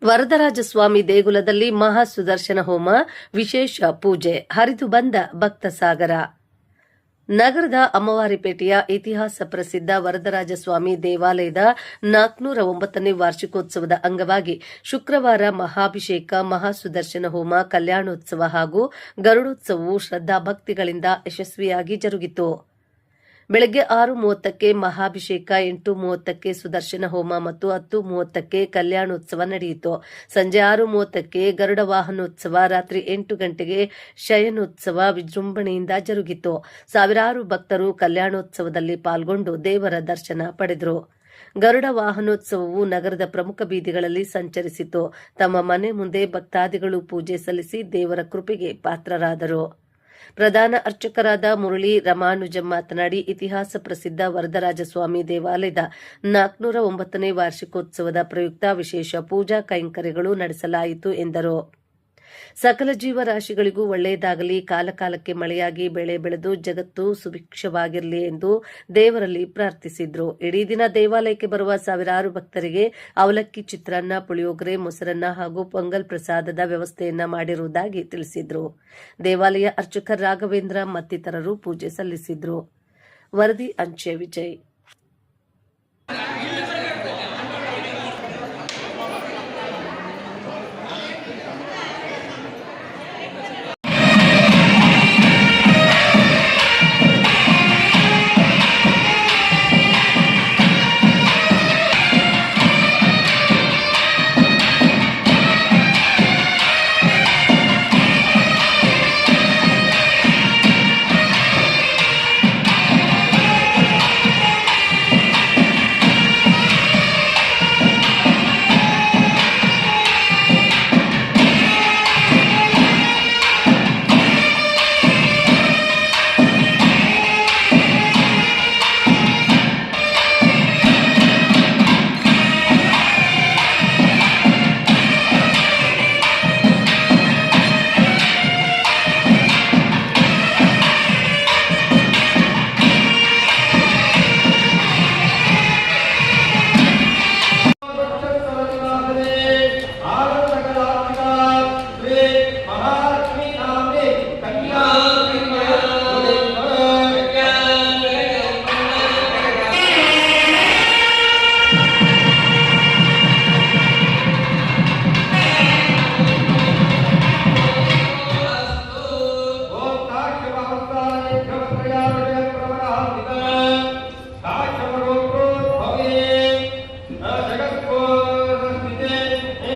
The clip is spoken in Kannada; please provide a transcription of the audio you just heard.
ವರದರಾಜಸ್ವಾಮಿ ದೇಗುಲದಲ್ಲಿ ಮಹಾ ಸುದರ್ಶನ ಹೋಮ ವಿಶೇಷ ಪೂಜೆ ಹರಿದು ಬಂದ ಭಕ್ತ ಸಾಗರ. ನಗರದ ಅಮ್ಮವಾರಿಪೇಟೆಯ ಇತಿಹಾಸ ಪ್ರಸಿದ್ಧ ವರದರಾಜಸ್ವಾಮಿ ದೇವಾಲಯದ 409ನೇ ವಾರ್ಷಿಕೋತ್ಸವದ ಅಂಗವಾಗಿ ಶುಕ್ರವಾರ ಮಹಾಭಿಷೇಕ, ಮಹಾಸುದರ್ಶನ ಹೋಮ, ಕಲ್ಯಾಣೋತ್ಸವ ಹಾಗೂ ಗರುಡೋತ್ಸವವು ಶ್ರದ್ಧಾಭಕ್ತಿಗಳಿಂದ ಯಶಸ್ವಿಯಾಗಿ ಜರುಗಿತು. ಬೆಳಗ್ಗೆ 6:30ಕ್ಕೆ ಮಹಾಭಿಷೇಕ, 8:30ಕ್ಕೆ ಸುದರ್ಶನ ಹೋಮ ಮತ್ತು 10:30ಕ್ಕೆ ಕಲ್ಯಾಣೋತ್ಸವ ನಡೆಯಿತು. ಸಂಜೆ 6:30ಕ್ಕೆ ಗರುಡ ವಾಹನೋತ್ಸವ, ರಾತ್ರಿ 8 ಗಂಟೆಗೆ ಶಯನೋತ್ಸವ ವಿಜೃಂಭಣೆಯಿಂದ ಜರುಗಿತು. ಸಾವಿರಾರು ಭಕ್ತರು ಕಲ್ಯಾಣೋತ್ಸವದಲ್ಲಿ ಪಾಲ್ಗೊಂಡು ದೇವರ ದರ್ಶನ ಪಡೆದರು. ಗರುಡ ವಾಹನೋತ್ಸವವು ನಗರದ ಪ್ರಮುಖ ಬೀದಿಗಳಲ್ಲಿ ಸಂಚರಿಸಿತು. ತಮ್ಮ ಮನೆ ಮುಂದೆ ಭಕ್ತಾದಿಗಳು ಪೂಜೆ ಸಲ್ಲಿಸಿ ದೇವರ ಕೃಪೆಗೆ ಪಾತ್ರರಾದರು. ಪ್ರಧಾನ ಅರ್ಚಕರಾದ ಮುರಳಿ ರಾಮಾನುಜಂ ಮಾತನಾಡಿ, ಇತಿಹಾಸ ಪ್ರಸಿದ್ಧ ವರದರಾಜಸ್ವಾಮಿ ದೇವಾಲಯದ 409ನೇ ವಾರ್ಷಿಕೋತ್ಸವದ ಪ್ರಯುಕ್ತ ವಿಶೇಷ ಪೂಜಾ ಕೈಂಕರ್ಯಗಳು ನಡೆಸಲಾಯಿತು ಎಂದರು. ಸಕಲ ಜೀವರಾಶಿಗಳಿಗೂ ಒಳ್ಳೆಯದಾಗಲಿ, ಕಾಲಕಾಲಕ್ಕೆ ಮಳೆಯಾಗಿ ಬೆಳೆ ಬೆಳೆದು ಜಗತ್ತು ಸುಭಿಕ್ಷವಾಗಿರಲಿ ಎಂದು ದೇವರಲ್ಲಿ ಪ್ರಾರ್ಥಿಸಿದ್ರು. ಇಡೀ ದಿನ ದೇವಾಲಯಕ್ಕೆ ಬರುವ ಸಾವಿರಾರು ಭಕ್ತರಿಗೆ ಅವಲಕ್ಕಿ, ಚಿತ್ರಾನ್ನ, ಪುಳಿಯೋಗರೆ, ಮೊಸರನ್ನ ಹಾಗೂ ಪೊಂಗಲ್ ಪ್ರಸಾದದ ವ್ಯವಸ್ಥೆಯನ್ನ ಮಾಡಿರುವುದಾಗಿ ತಿಳಿಸಿದ್ರು. ದೇವಾಲಯ ಅರ್ಚಕ ರಾಘವೇಂದ್ರ ಮತ್ತಿತರರು ಪೂಜೆ ಸಲ್ಲಿಸಿದ್ರು. ವರದಿ ಅಂಚೆ ವಿಜಯ್.